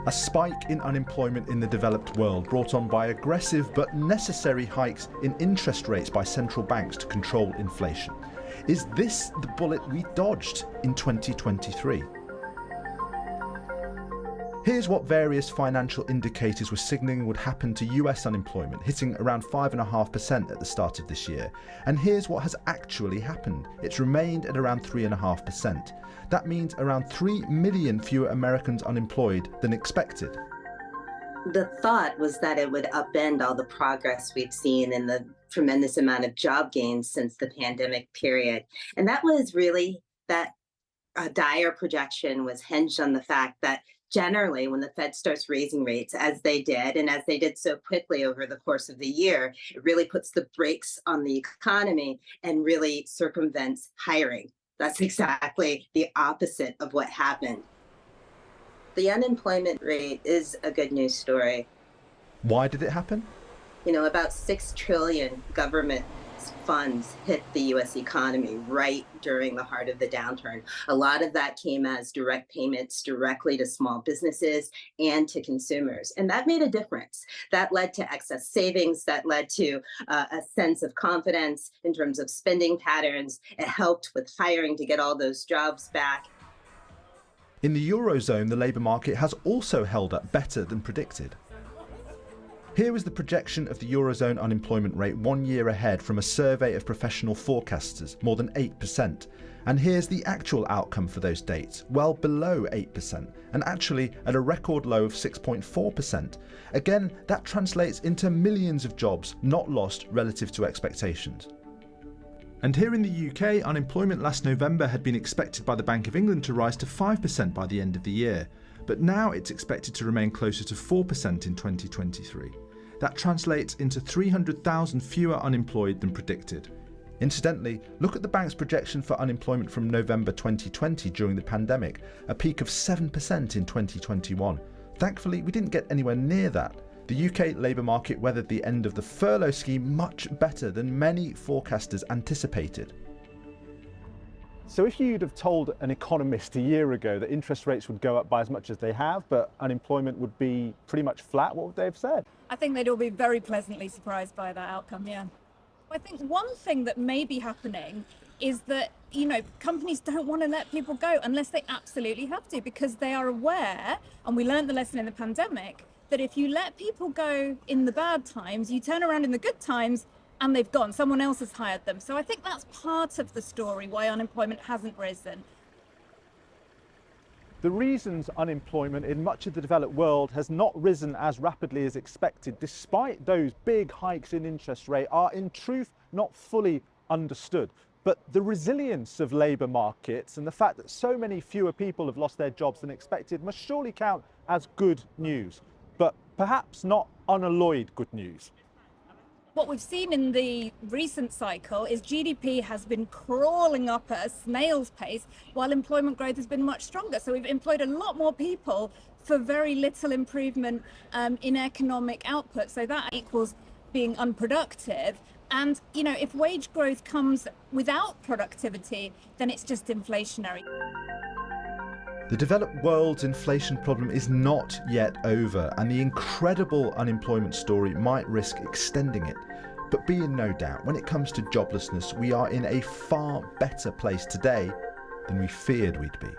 A spike in unemployment in the developed world brought on by aggressive but necessary hikes in interest rates by central banks to control inflation. Is this the bullet we dodged in 2023? Here's what various financial indicators were signalling would happen to US unemployment, hitting around 5.5% at the start of this year. And here's what has actually happened. It's remained at around 3.5%. That means around 3 million fewer Americans unemployed than expected. The thought was that it would upend all the progress we've seen in the tremendous amount of job gains since the pandemic period. And that was really that dire projection was hinged on the fact that generally, when the Fed starts raising rates, as they did, and as they did so quickly over the course of the year, it really puts the brakes on the economy and really circumvents hiring. That's exactly the opposite of what happened. The unemployment rate is a good news story. Why did it happen? About 6 trillion government funds hit the US economy right during the heart of the downturn. A lot of that came as direct payments directly to small businesses and to consumers. And that made a difference. That led to excess savings, that led to a sense of confidence in terms of spending patterns. It helped with hiring to get all those jobs back. In the Eurozone, the labour market has also held up better than predicted. Here is the projection of the Eurozone unemployment rate 1 year ahead from a survey of professional forecasters, more than 8%. And here's the actual outcome for those dates, well below 8%, and actually at a record low of 6.4%. Again, that translates into millions of jobs not lost relative to expectations. And here in the UK, unemployment last November had been expected by the Bank of England to rise to 5% by the end of the year. But now it's expected to remain closer to 4% in 2023. That translates into 300,000 fewer unemployed than predicted. Incidentally, look at the bank's projection for unemployment from November 2020 during the pandemic, a peak of 7% in 2021. Thankfully, we didn't get anywhere near that. The UK labour market weathered the end of the furlough scheme much better than many forecasters anticipated. So if you'd have told an economist a year ago that interest rates would go up by as much as they have, but unemployment would be pretty much flat, what would they have said? I think they'd all be very pleasantly surprised by that outcome, yeah. I think one thing that may be happening is that, companies don't want to let people go unless they absolutely have to, because they are aware, and we learned the lesson in the pandemic, that if you let people go in the bad times, you turn around in the good times and they've gone, someone else has hired them. So I think that's part of the story why unemployment hasn't risen. The reasons unemployment in much of the developed world has not risen as rapidly as expected, despite those big hikes in interest rate, are in truth not fully understood. But the resilience of labour markets and the fact that so many fewer people have lost their jobs than expected must surely count as good news, but perhaps not unalloyed good news. What we've seen in the recent cycle is GDP has been crawling up at a snail's pace while employment growth has been much stronger. So we've employed a lot more people for very little improvement in economic output. So that equals being unproductive. And, if wage growth comes without productivity, then it's just inflationary. The developed world's inflation problem is not yet over, and the incredible unemployment story might risk extending it. But be in no doubt, when it comes to joblessness, we are in a far better place today than we feared we'd be.